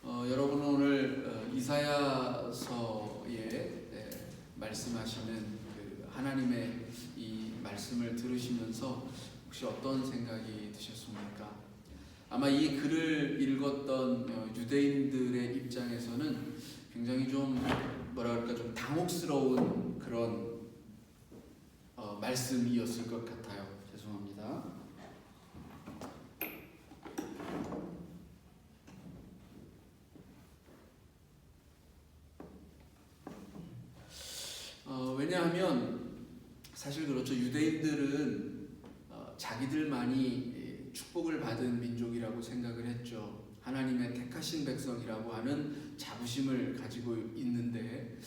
여러분은 오늘 이사야서에 말씀하시는 그 하나님의 이 말씀을 들으시면서 혹시 어떤 생각이 드셨습니까? 아마 이 글을 읽었던 유대인들의 입장에서는 굉장히 좀 좀 당혹스러운 그런 말씀이었을 것 같아요. 죄송합니다. 왜냐하면 사실 그렇죠. 유대인들은 자기들만이 축복을 받은 민족이라고 생각을 했죠. 하나님의 택하신 백성이라고 하는 자부심을 가지고 있는데,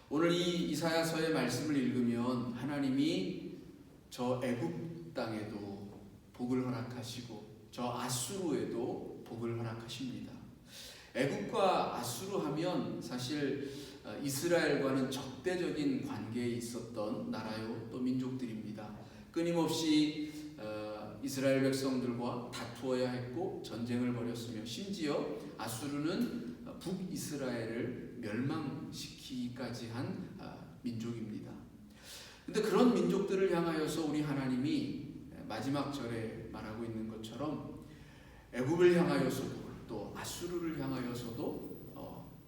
오늘 이 이사야서의 말씀을 읽으면 하나님이 저 애굽 땅에도 복을 허락하시고 저 아수르에도 복을 허락하십니다. 애굽과 아수르 하면 사실 이스라엘과는 적대적인 관계에 있었던 나라요, 또 민족들입니다. 끊임없이 이스라엘 백성들과 다투어야 했고 전쟁을 벌였으며, 심지어 아수르는 북이스라엘을 멸망시키기까지 한 민족입니다. 근데 그런 민족들을 향하여서 우리 하나님이 마지막 절에 말하고 있는 것처럼 애굽을 향하여서도 또 아수르를 향하여서도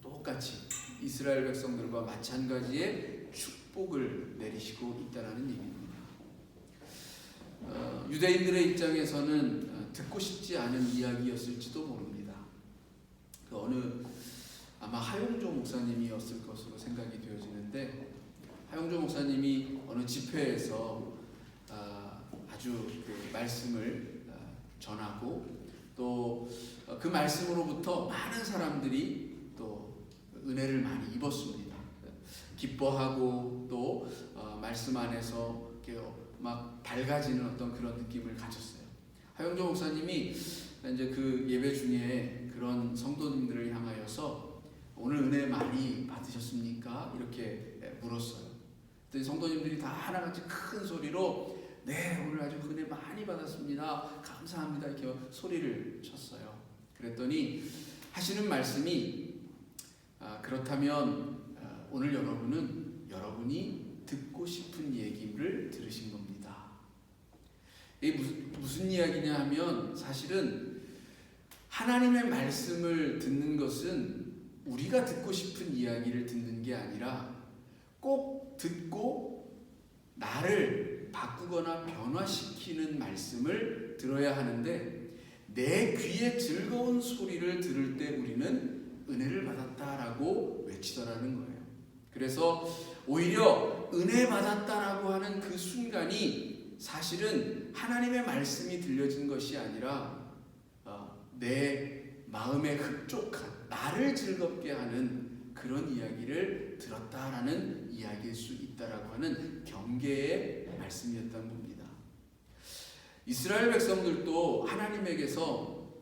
똑같이 이스라엘 백성들과 마찬가지의 축복을 내리시고 있다는 얘기입니다. 유대인들의 입장에서는 듣고 싶지 않은 이야기였을지도 모릅니다. 아마 하용조 목사님이었을 것으로 생각이 되어지는데, 하용조 목사님이 어느 집회에서 아주 그 말씀을 전하고 또 그 말씀으로부터 많은 사람들이 또 은혜를 많이 입었습니다. 기뻐하고 또 말씀 안에서 막 밝아지는 어떤 그런 느낌을 가졌어요. 하용조 목사님이 이제 그 예배 중에 그런 성도님들을 향하여서 오늘 은혜 많이 받으셨습니까? 이렇게 물었어요. 그랬더니 성도님들이 다 하나같이 큰 소리로 네, 오늘 아주 은혜 많이 받았습니다. 감사합니다. 이렇게 소리를 쳤어요. 그랬더니 하시는 말씀이 그렇다면 오늘 여러분이 듣고 싶은 얘기를 들으신 겁니다. 이게 무슨 이야기냐 하면, 사실은 하나님의 말씀을 듣는 것은 우리가 듣고 싶은 이야기를 듣는 게 아니라 꼭 듣고 나를 바꾸거나 변화시키는 말씀을 들어야 하는데, 내 귀에 즐거운 소리를 들을 때 우리는 은혜를 받았다라고 외치더라는 거예요. 그래서 오히려 은혜 받았다라고 하는 그 순간이 사실은 하나님의 말씀이 들려진 것이 아니라 내 마음에 흡족한, 나를 즐겁게 하는 그런 이야기를 들었다라는 이야기일 수 있다라고 하는 경계의 말씀이었다는 겁니다. 이스라엘 백성들도 하나님에게서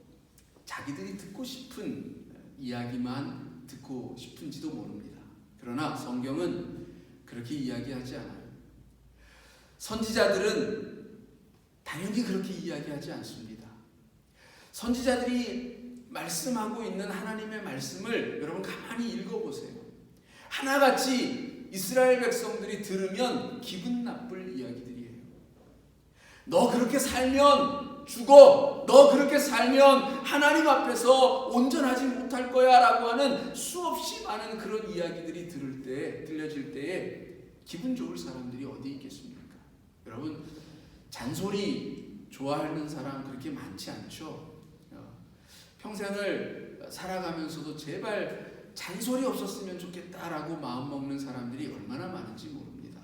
자기들이 듣고 싶은 이야기만 듣고 싶은지도 모릅니다. 그러나 성경은 그렇게 이야기하지 않아요. 선지자들은 당연히 그렇게 이야기하지 않습니다. 선지자들이 말씀하고 있는 하나님의 말씀을 여러분 가만히 읽어보세요. 하나같이 이스라엘 백성들이 들으면 기분 나쁠 이야기들이에요. 너 그렇게 살면 죽어. 너 그렇게 살면 하나님 앞에서 온전하지 못할 거야 라고 하는 수없이 많은 그런 이야기들이 들려질 때에 기분 좋을 사람들이 어디 있겠습니까? 여러분, 잔소리 좋아하는 사람 그렇게 많지 않죠? 평생을 살아가면서도 제발 잔소리 없었으면 좋겠다라고 마음먹는 사람들이 얼마나 많은지 모릅니다.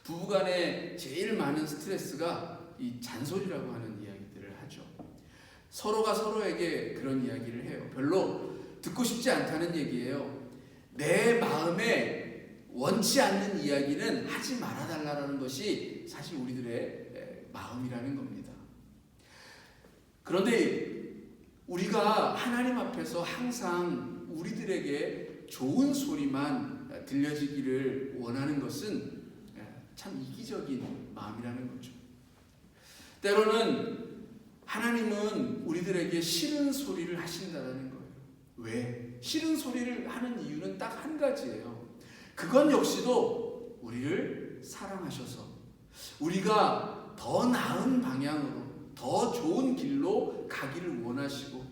부부간에 제일 많은 스트레스가 이 잔소리라고 하는 이야기들을 하죠. 서로가 서로에게 그런 이야기를 해요. 별로 듣고 싶지 않다는 얘기예요. 내 마음에 원치 않는 이야기는 하지 말아달라는 것이 사실 우리들의 마음이라는 겁니다. 그런데 우리가 하나님 앞에서 항상 우리들에게 좋은 소리만 들려지기를 원하는 것은 참 이기적인 마음이라는 거죠. 때로는 하나님은 우리들에게 싫은 소리를 하신다는 거예요. 왜? 싫은 소리를 하는 이유는 딱 한 가지예요. 그건 역시도 우리를 사랑하셔서 우리가 더 나은 방향으로 더 좋은 길로 가기를 원하시고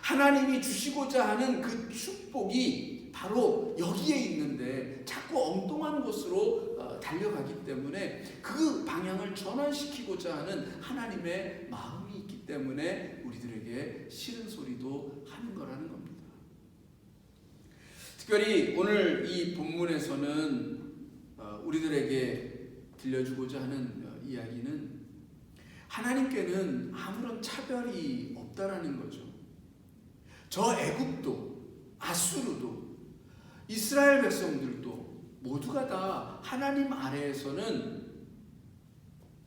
하나님이 주시고자 하는 그 축복이 바로 여기에 있는데 자꾸 엉뚱한 곳으로 달려가기 때문에 그 방향을 전환시키고자 하는 하나님의 마음이 있기 때문에 우리들에게 싫은 소리도 하는 거라는 겁니다. 특별히 오늘 이 본문에서는 우리들에게 들려주고자 하는 이야기는 하나님께는 아무런 차별이 없다라는 거죠. 저 애굽도 아수르도 이스라엘 백성들도 모두가 다 하나님 아래에서는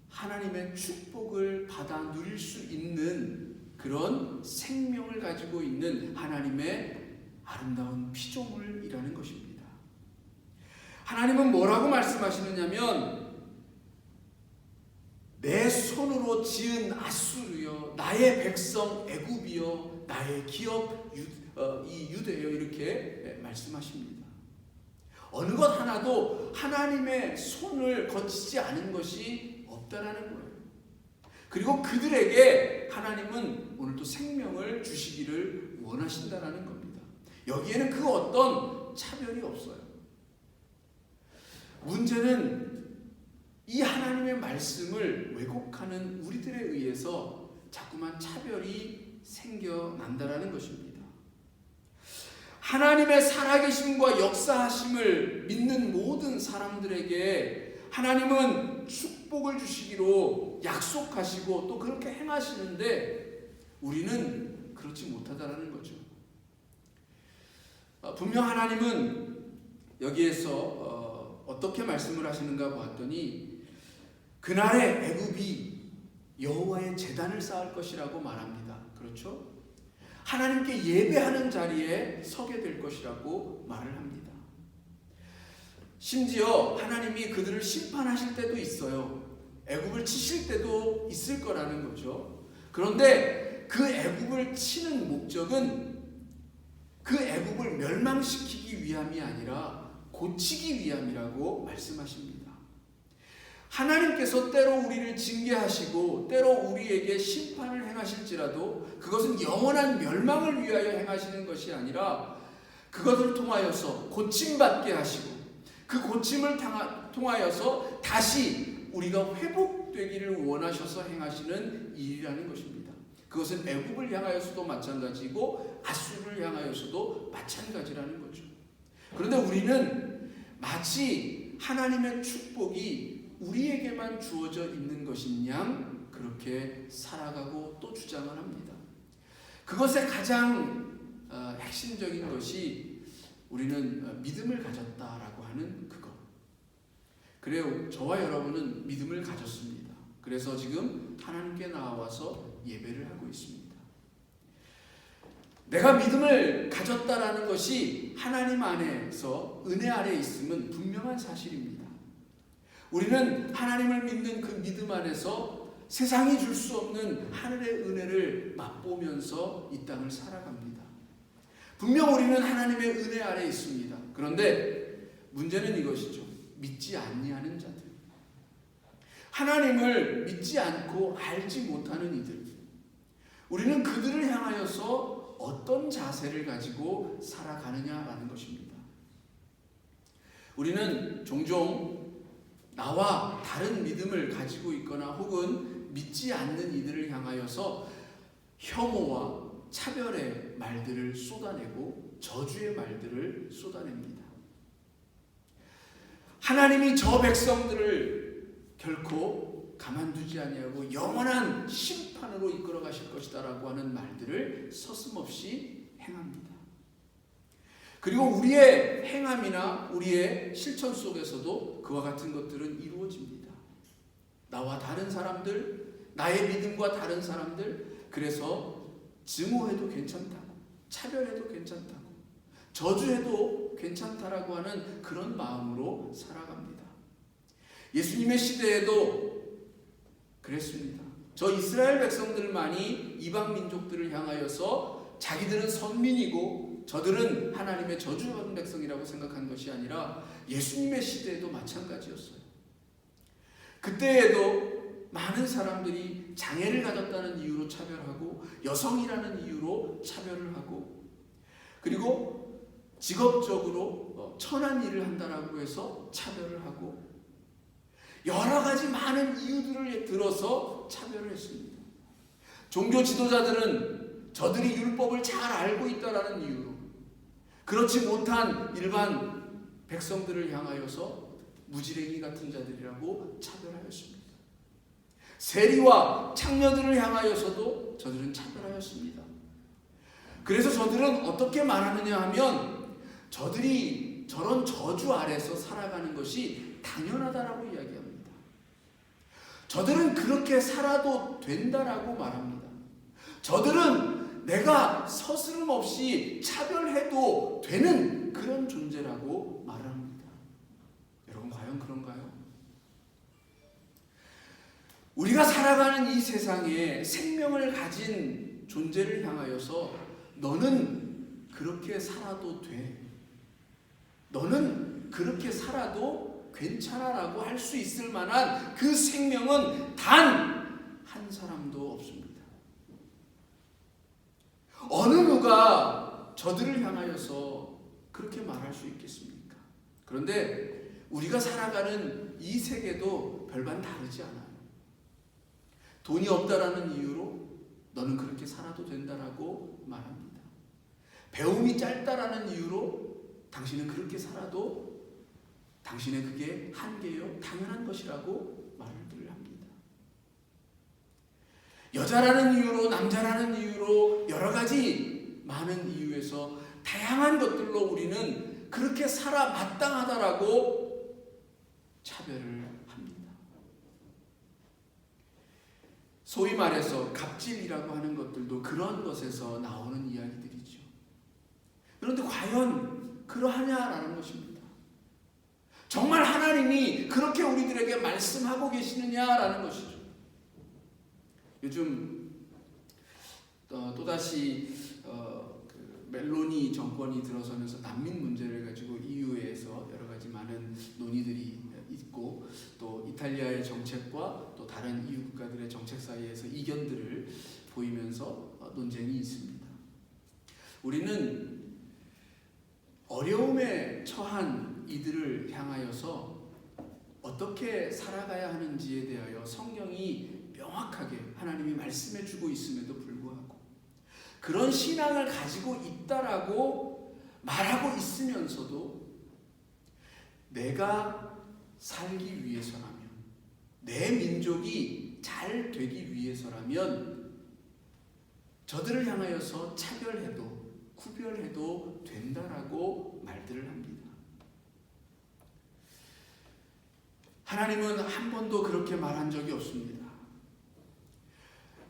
하나님의 축복을 받아 누릴 수 있는 그런 생명을 가지고 있는 하나님의 아름다운 피조물이라는 것입니다. 하나님은 뭐라고 말씀하시느냐면 내 손으로 지은 아수르여 나의 백성 애굽이여 나의 기업 이 유대여 이렇게 말씀하십니다. 어느 것 하나도 하나님의 손을 거치지 않은 것이 없다라는 거예요. 그리고 그들에게 하나님은 오늘도 생명을 주시기를 원하신다라는 겁니다. 여기에는 그 어떤 차별이 없어요. 문제는 이 하나님의 말씀을 왜곡하는 우리들에 의해서 자꾸만 차별이 생겨난다라는 것입니다. 하나님의 살아계심과 역사하심을 믿는 모든 사람들에게 하나님은 축복을 주시기로 약속하시고 또 그렇게 행하시는데 우리는 그렇지 못하다라는 거죠. 분명 하나님은 여기에서 어떻게 말씀을 하시는가 보았더니 그날에 애굽이 여호와의 제단을 쌓을 것이라고 말합니다. 그렇죠? 하나님께 예배하는 자리에 서게 될 것이라고 말을 합니다. 심지어 하나님이 그들을 심판하실 때도 있어요. 애굽을 치실 때도 있을 거라는 거죠. 그런데 그 애굽을 치는 목적은 그 애굽을 멸망시키기 위함이 아니라 고치기 위함이라고 말씀하십니다. 하나님께서 때로 우리를 징계하시고 때로 우리에게 심판을 행하실지라도 그것은 영원한 멸망을 위하여 행하시는 것이 아니라 그것을 통하여서 고침받게 하시고 그 고침을 통하여서 다시 우리가 회복되기를 원하셔서 행하시는 일이라는 것입니다. 그것은 애굽을 향하여서도 마찬가지고 아수르를 향하여서도 마찬가지라는 거죠. 그런데 우리는 마치 하나님의 축복이 우리에게만 주어져 있는 것인 양 그렇게 살아가고 또 주장을 합니다. 그것의 가장 핵심적인 것이 우리는 믿음을 가졌다라고 하는 그것. 그래요. 저와 여러분은 믿음을 가졌습니다. 그래서 지금 하나님께 나와서 예배를 하고 있습니다. 내가 믿음을 가졌다라는 것이 하나님 안에서 은혜 아래에 있음은 분명한 사실입니다. 우리는 하나님을 믿는 그 믿음 안에서 세상이 줄 수 없는 하늘의 은혜를 맛보면서 이 땅을 살아갑니다. 분명 우리는 하나님의 은혜 아래에 있습니다. 그런데 문제는 이것이죠. 믿지 아니하는 자들. 하나님을 믿지 않고 알지 못하는 이들. 우리는 그들을 향하여서 어떤 자세를 가지고 살아가느냐라는 것입니다. 우리는 종종 나와 다른 믿음을 가지고 있거나 혹은 믿지 않는 이들을 향하여서 혐오와 차별의 말들을 쏟아내고 저주의 말들을 쏟아냅니다. 하나님이 저 백성들을 결코 가만두지 아니하고 영원한 심판으로 이끌어 가실 것이다라고 하는 말들을 서슴없이 행합니다. 그리고 우리의 행함이나 우리의 실천 속에서도 그와 같은 것들은 이루어집니다. 나와 다른 사람들, 나의 믿음과 다른 사람들, 그래서 증오해도 괜찮다고, 차별해도 괜찮다고, 저주해도 괜찮다라고 하는 그런 마음으로 살아갑니다. 예수님의 시대에도 그랬습니다. 저 이스라엘 백성들만이 이방 민족들을 향하여서 자기들은 선민이고 저들은 하나님의 저주받은 백성이라고 생각한 것이 아니라 예수님의 시대에도 마찬가지였어요. 그때에도 많은 사람들이 장애를 가졌다는 이유로 차별하고 여성이라는 이유로 차별을 하고 그리고 직업적으로 천한 일을 한다라고 해서 차별을 하고 여러 가지 많은 이유들을 들어서 차별을 했습니다. 종교 지도자들은 저들이 율법을 잘 알고 있다라는 이유로 그렇지 못한 일반 백성들을 향하여서 무지랭이 같은 자들이라고 차별하였습니다. 세리와 창녀들을 향하여서도 저들은 차별하였습니다. 그래서 저들은 어떻게 말하느냐 하면 저들이 저런 저주 아래서 살아가는 것이 당연하다라고 이야기합니다. 저들은 그렇게 살아도 된다라고 말합니다. 저들은 내가 서스름 없이 차별해도 되는 그런 존재라고 말을 합니다. 여러분 과연 그런가요? 우리가 살아가는 이 세상에 생명을 가진 존재를 향하여서 너는 그렇게 살아도 돼. 너는 그렇게 살아도 괜찮아라고 할 수 있을 만한 그 생명은 단 한 사람도 없습니다. 어느 누가 저들을 향하여서 그렇게 말할 수 있겠습니까? 그런데 우리가 살아가는 이 세계도 별반 다르지 않아요. 돈이 없다라는 이유로 너는 그렇게 살아도 된다라고 말합니다. 배움이 짧다라는 이유로 당신은 그렇게 살아도 당신의 그게 한계요 당연한 것이라고 말을 합니다. 여자라는 이유로 남자라는 이유로 여러 가지 많은 이유에서 다양한 것들로 우리는 그렇게 살아 마땅하다라고 차별을 합니다. 소위 말해서 갑질이라고 하는 것들도 그런 것에서 나오는 이야기들이죠. 그런데 과연 그러하냐라는 것입니다. 정말 하나님이 그렇게 우리들에게 말씀하고 계시느냐라는 것이죠. 요즘 또다시 그 멜로니 정권이 들어서면서 난민 문제를 가지고 EU에서 여러 가지 많은 논의들이 있고 또 이탈리아의 정책과 또 다른 EU 국가들의 정책 사이에서 이견들을 보이면서 논쟁이 있습니다. 우리는 어려움에 처한 이들을 향하여서 어떻게 살아가야 하는지에 대하여 성경이 명확하게 하나님이 말씀해 주고 있음에도 불구하고 그런 신앙을 가지고 있다라고 말하고 있으면서도 내가 살기 위해서라면 내 민족이 잘 되기 위해서라면 저들을 향하여서 차별해도 구별해도 된다라고 말들을 합니다. 하나님은 한 번도 그렇게 말한 적이 없습니다.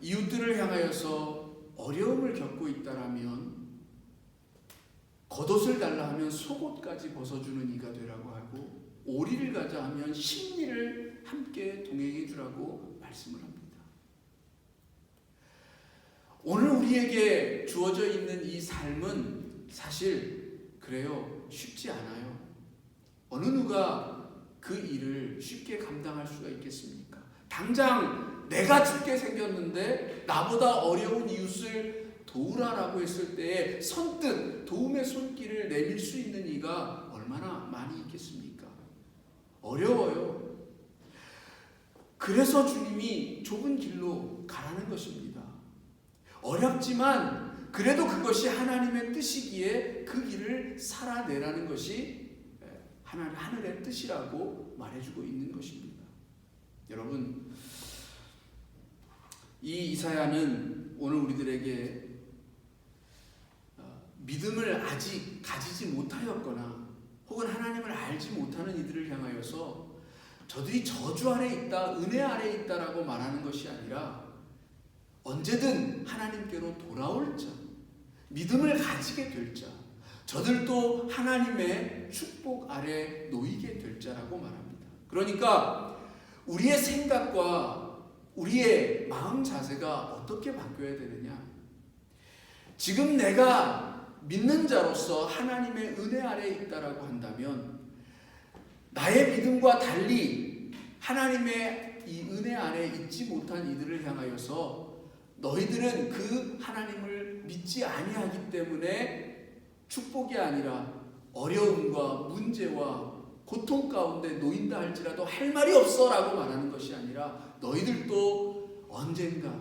이웃들을 향하여서 어려움을 겪고 있다라면 겉옷을 달라 하면 속옷까지 벗어주는 이가 되라고 하고 오리를 가자 하면 십리를 함께 동행해 주라고 말씀을 합니다. 오늘 우리에게 주어져 있는 이 삶은 사실 그래요. 쉽지 않아요. 어느 누가 그 일을 쉽게 감당할 수가 있겠습니까? 당장 내가 죽게 생겼는데 나보다 어려운 이웃을 도우라라고 했을 때에 선뜻 도움의 손길을 내밀 수 있는 이가 얼마나 많이 있겠습니까? 어려워요. 그래서 주님이 좁은 길로 가라는 것입니다. 어렵지만 그래도 그것이 하나님의 뜻이기에 그 길을 살아내라는 것이 하늘의 뜻이라고 말해주고 있는 것입니다. 여러분, 이 이사야는 오늘 우리들에게 믿음을 아직 가지지 못하였거나 혹은 하나님을 알지 못하는 이들을 향하여서 저들이 저주 아래 있다, 은혜 아래 있다라고 말하는 것이 아니라 언제든 하나님께로 돌아올 자, 믿음을 가지게 될 자, 저들도 하나님의 축복 아래 놓이게 될 자라고 말합니다. 그러니까 우리의 생각과 우리의 마음 자세가 어떻게 바뀌어야 되느냐? 지금 내가 믿는 자로서 하나님의 은혜 아래에 있다라고 한다면 나의 믿음과 달리 하나님의 이 은혜 아래에 있지 못한 이들을 향하여서 너희들은 그 하나님을 믿지 아니하기 때문에 축복이 아니라 어려움과 문제와 고통 가운데 놓인다 할지라도 할 말이 없어 라고 말하는 것이 아니라 너희들도 언젠가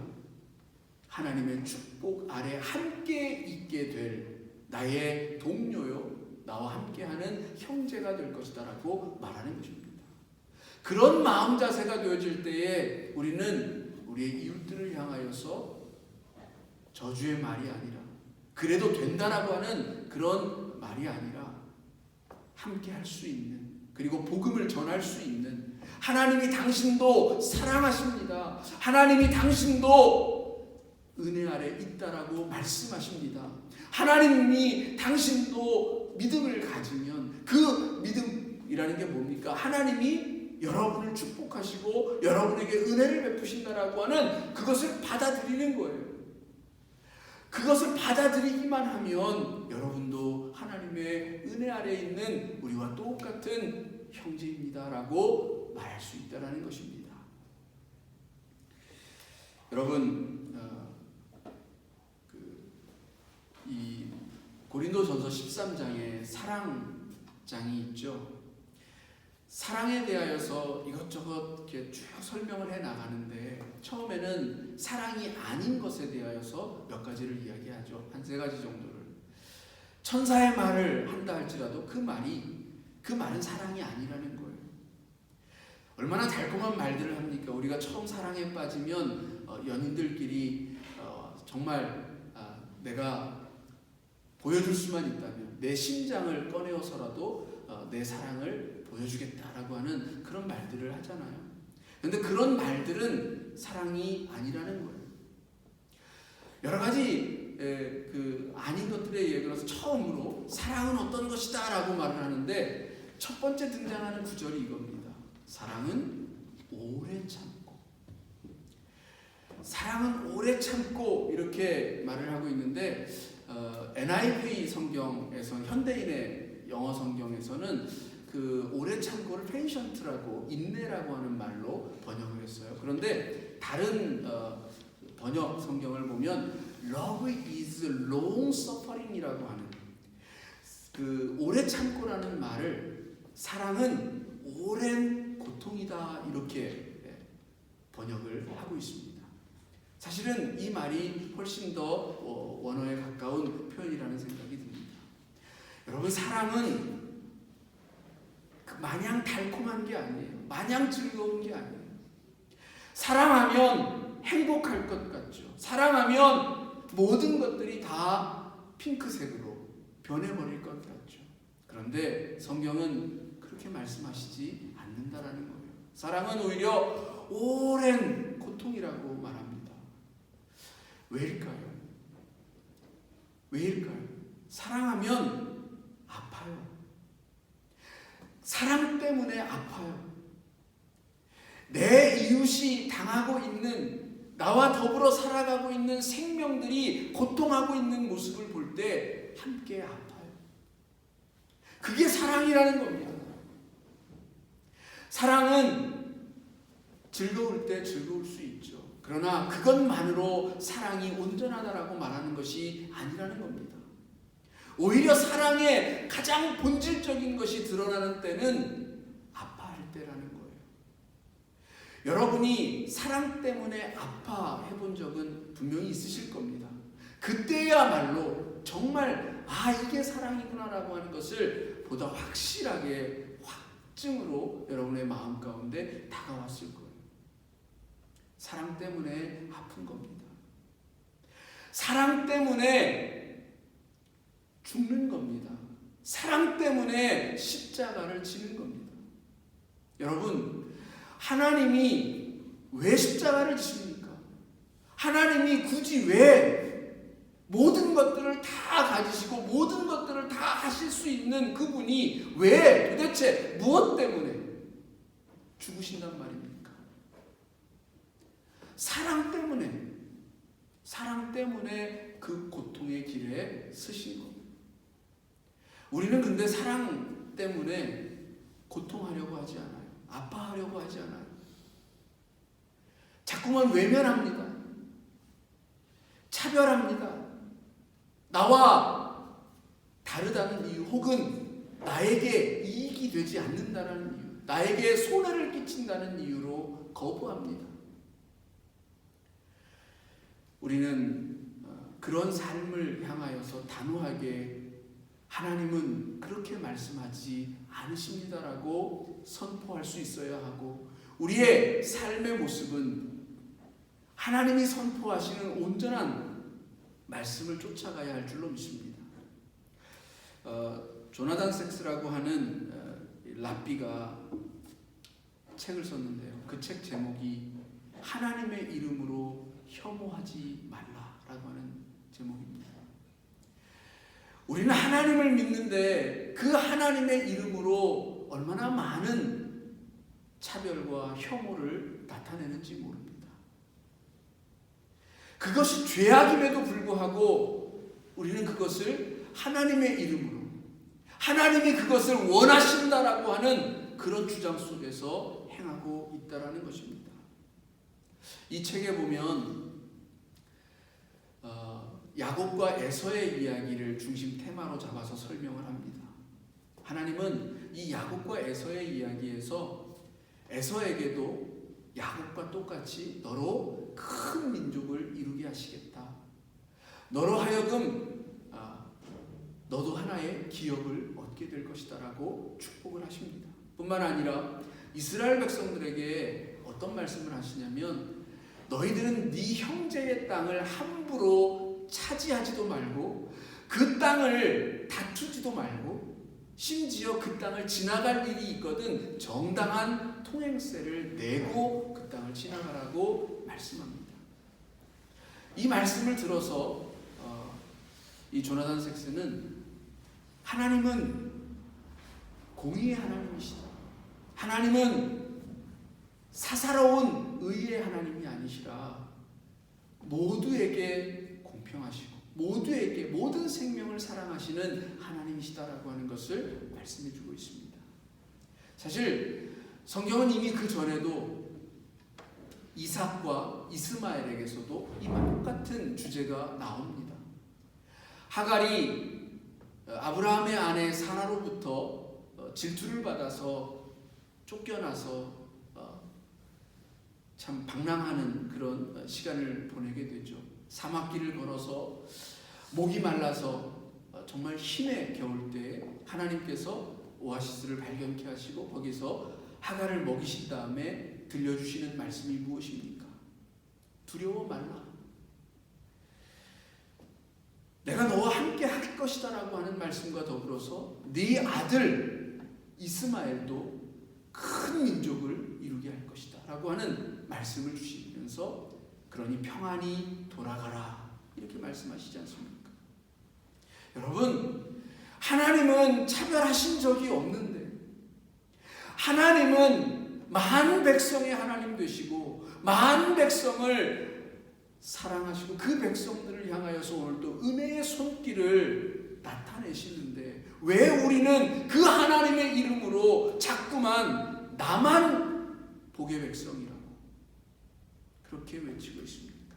하나님의 축복 아래 함께 있게 될 나의 동료요 나와 함께하는 형제가 될 것이다 라고 말하는 것입니다. 그런 마음 자세가 되어질 때에 우리는 우리의 이웃들을 향하여서 저주의 말이 아니라 그래도 된다라고 하는 그런 말이 아니라 함께 할 수 있는, 그리고 복음을 전할 수 있는, 하나님이 당신도 사랑하십니다, 하나님이 당신도 은혜 아래 있다라고 말씀하십니다, 하나님이 당신도 믿음을 가지면 그 믿음이라는 게 뭡니까? 하나님이 여러분을 축복하시고 여러분에게 은혜를 베푸신다라고 하는 그것을 받아들이는 거예요. 그것을 받아들이기만 하면 여러분도 하나님의 은혜 아래에 있는 우리와 똑같은 형제입니다라고 말할 수 있다는 것입니다. 여러분, 이 고린도전서 13장에 사랑장이 있죠. 사랑에 대하여서 이것저것 이렇게 쭉 설명을 해 나가는데 처음에는 사랑이 아닌 것에 대하여서 몇 가지를 이야기하죠. 한 3가지 정도를. 천사의 말을 한다 할지라도 그 말은 사랑이 아니라는 거예요. 얼마나 달콤한 말들을 합니까? 우리가 처음 사랑에 빠지면 연인들끼리 정말 내가 보여줄 수만 있다면 내 심장을 꺼내어서라도 내 사랑을 보여주겠다라고 하는 그런 말들을 하잖아요. 그런데 그런 말들은 사랑이 아니라는 거예요. 여러 가지 아닌 것들에 의해 들어서 처음으로 사랑은 어떤 것이다 라고 말을 하는데 첫 번째 등장하는 구절이 이겁니다. 사랑은 오래 참고, 사랑은 오래 참고 이렇게 말을 하고 있는데 NIV 성경에서, 현대인의 영어 성경에서는 그 오래 참고를 페이션트라고, 인내라고 하는 말로 번역을 했어요. 그런데 다른 번역 성경을 보면 Love is long suffering이라고 하는 그 오래 참고라는 말을 사랑은 오랜 고통이다 이렇게 번역을 하고 있습니다. 사실은 이 말이 훨씬 더 원어에 가까운 표현이라는 생각이 듭니다. 여러분, 사랑은 마냥 달콤한 게 아니에요. 마냥 즐거운 게 아니에요. 사랑하면 행복할 것 같죠. 사랑하면 모든 것들이 다 핑크색으로 변해버릴 것 같죠. 그런데 성경은 그렇게 말씀하시지 않는다라는 거예요. 사랑은 오히려 오랜 고통이라고 말합니다. 왜일까요? 왜일까요? 사랑하면 아파요. 사랑 때문에 아파요. 내 이웃이 당하고 있는, 나와 더불어 살아가고 있는 생명들이 고통하고 있는 모습을 볼 때 함께 아파요. 그게 사랑이라는 겁니다. 사랑은 즐거울 때 즐거울 수 있죠. 그러나 그것만으로 사랑이 온전하다라고 말하는 것이 아니라는 겁니다. 오히려 사랑의 가장 본질적인 것이 드러나는 때는 아파할 때라는 거예요. 여러분이 사랑 때문에 아파해 본 적은 분명히 있으실 겁니다. 그때야말로 정말 이게 사랑이구나라고 하는 것을 보다 확실하게 확증으로 여러분의 마음 가운데 다가왔을 거예요. 사랑 때문에 아픈 겁니다. 사랑 때문에 죽는 겁니다. 사랑 때문에 십자가를 지는 겁니다. 여러분, 하나님이 왜 십자가를 지십니까? 하나님이 굳이 왜 모든 것들을 다 가지시고 모든 것들을 다 하실 수 있는 그분이 왜 도대체 무엇 때문에 죽으신단 말입니까? 사랑 때문에 사랑 때문에 그 고통의 길에 서신 겁니다. 우리는 근데 사랑 때문에 고통하려고 하지 않아요. 아파하려고 하지 않아요. 자꾸만 외면합니다. 차별합니다. 나와 다르다는 이유 혹은 나에게 이익이 되지 않는다는 이유, 나에게 손해를 끼친다는 이유로 거부합니다. 우리는 그런 삶을 향하여서 단호하게 하나님은 그렇게 말씀하지 않으십니다라고 선포할 수 있어야 하고, 우리의 삶의 모습은 하나님이 선포하시는 온전한 말씀을 쫓아가야 할 줄로 믿습니다. 조나단 섹스라고 하는 랍비가 책을 썼는데요. 그 책 제목이 하나님의 이름으로 혐오하지 말라라고 하는 제목입니다. 우리는 하나님을 믿는데 그 하나님의 이름으로 얼마나 많은 차별과 혐오를 나타내는지 모릅니다. 그것이 죄악임에도 불구하고 우리는 그것을 하나님의 이름으로, 하나님이 그것을 원하신다라고 하는 그런 주장 속에서 행하고 있다라는 것입니다. 이 책에 보면 야곱과 에서의 이야기를 중심 테마로 잡아서 설명을 합니다. 하나님은 이 야곱과 에서의 이야기에서 에서에게도 야곱과 똑같이 너로 큰 민족을 이루게 하시겠다. 너로 하여금 너도 하나의 기업을 얻게 될 것이다 라고 축복을 하십니다. 뿐만 아니라 이스라엘 백성들에게 어떤 말씀을 하시냐면, 너희들은 네 형제의 땅을 함부로 차지하지도 말고 그 땅을 다투지도 말고, 심지어 그 땅을 지나갈 일이 있거든 정당한 통행세를 내고 그 땅을 지나가라고 말씀합니다. 이 말씀을 들어서 이 조나단 섹스는 하나님은 공의의 하나님이시다. 하나님은 사사로운 의의 하나님이 아니시라 모두에게 공평하시고 모두에게 모든 생명을 사랑하시는 하나님이시다라고 하는 것을 말씀해 주고 있습니다. 사실 성경은 이미 그 전에도 이삭과 이스마엘에게서도 이 똑같은 주제가 나옵니다. 하갈이 아브라함의 아내 사라로부터 질투를 받아서 쫓겨나서 참 방랑하는 그런 시간을 보내게 되죠. 사막길을 걸어서 목이 말라서 정말 힘에 겨울 때 하나님께서 오아시스를 발견케 하시고 거기서 하갈을 먹이신 다음에 들려주시는 말씀이 무엇입니까? 두려워 말라. 내가 너와 함께 할 것이다 라고 하는 말씀과 더불어서 네 아들 이스마엘도 큰 민족을 이루게 할 것이다 라고 하는 말씀을 주시면서, 그러니 평안히 돌아가라 이렇게 말씀하시지 않습니까? 여러분, 하나님은 차별하신 적이 없는데, 하나님은 많은 백성의 하나님 되시고 많은 백성을 사랑하시고 그 백성들을 향하여서 오늘 또 은혜의 손길을 나타내시는데, 왜 우리는 그 하나님의 이름으로 자꾸만 나만 복의 백성이라고 그렇게 외치고 있습니까?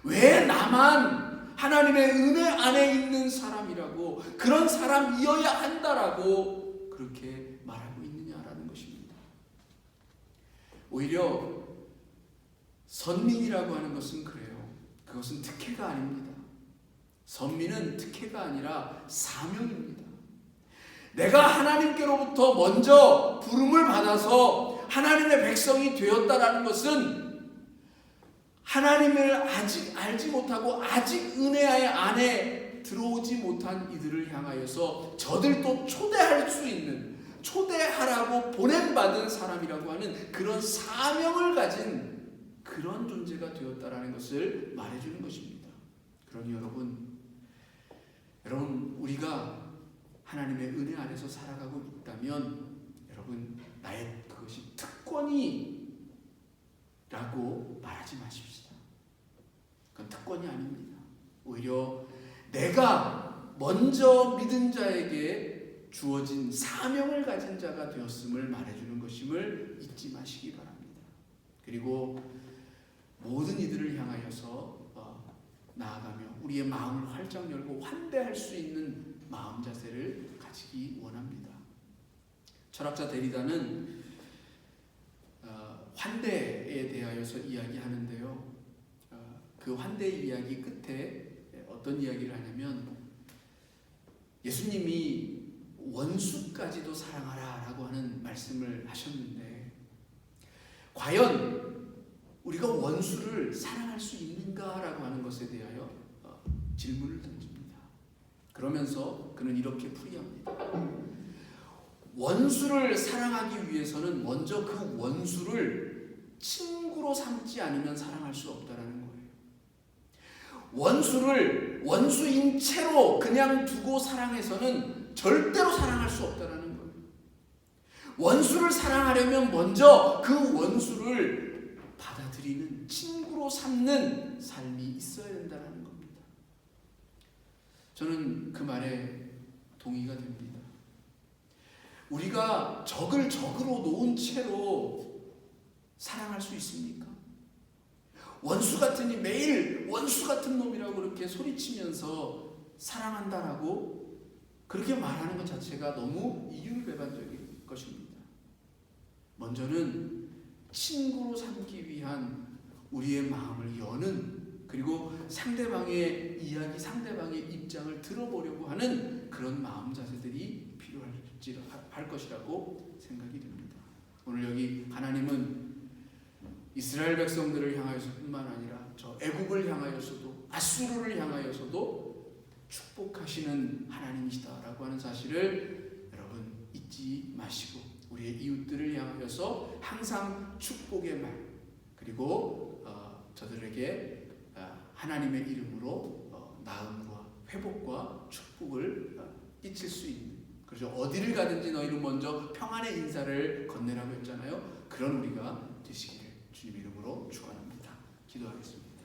왜 나만 하나님의 은혜 안에 있는 사람이라고, 그런 사람이어야 한다라고 그렇게 말하고 있느냐라는 것입니다. 오히려 선민이라고 하는 것은 그래요. 그것은 특혜가 아닙니다. 선민은 특혜가 아니라 사명입니다. 내가 하나님께로부터 먼저 부름을 받아서 하나님의 백성이 되었다라는 것은 하나님을 아직 알지 못하고 아직 은혜 안에 들어오지 못한 이들을 향하여서 저들도 초대할 수 있는, 초대하라고 보냄받은 사람이라고 하는 그런 사명을 가진 그런 존재가 되었다라는 것을 말해주는 것입니다. 그러니 여러분 우리가 하나님의 은혜 안에서 살아가고 있다면 여러분, 나의 그것이 특권이라고 말하지 마십시다. 그건 특권이 아닙니다. 오히려 내가 먼저 믿은 자에게 주어진 사명을 가진 자가 되었음을 말해주는 것임을 잊지 마시기 바랍니다. 그리고 모든 이들을 향하여서 나아가며 우리의 마음을 활짝 열고 환대할 수 있는 마음 자세를 가지기 원합니다. 철학자 데리다는 환대에 대하여서 이야기하는데요. 그 환대 이야기 끝에 어떤 이야기를 하냐면 예수님이 원수까지도 사랑하라 라고 하는 말씀을 하셨는데 과연 우리가 원수를 사랑할 수 있는가라고 하는 것에 대하여 질문을 던집니다. 그러면서 그는 이렇게 풀이합니다. 원수를 사랑하기 위해서는 먼저 그 원수를 친구로 삼지 않으면 사랑할 수 없다라는 거예요. 원수를 원수인 채로 그냥 두고 사랑해서는 절대로 사랑할 수 없다라는 거예요. 원수를 사랑하려면 먼저 그 원수를 받아들이는 친구로 삼는 삶이 있어야 된다는 겁니다. 저는 그 말에 동의가 됩니다. 우리가 적을 적으로 놓은 채로 사랑할 수 있습니까? 원수 같으니 매일 원수 같은 놈이라고 그렇게 소리치면서 사랑한다라고 그렇게 말하는 것 자체가 너무 이율배반적인 것입니다. 먼저는 친구로 삼기 위한 우리의 마음을 여는 그리고 상대방의 이야기, 상대방의 입장을 들어보려고 하는 그런 마음 자세들이 필요할 것이라고 생각이 됩니다. 오늘 여기 하나님은 이스라엘 백성들을 향하여서뿐만 아니라 저 애굽을 향하여서도 아수르를 향하여서도 축복하시는 하나님이시다라고 하는 사실을 여러분 잊지 마시고 우리의 이웃들을 향하여서 항상 축복의 말 그리고 저들에게 하나님의 이름으로 나음과 회복과 축복을 끼칠 수 있는 그렇죠. 어디를 가든지 너희는 먼저 평안의 인사를 건네라고 했잖아요. 그런 우리가 되시기를 주님 이름으로 축원합니다. 기도하겠습니다.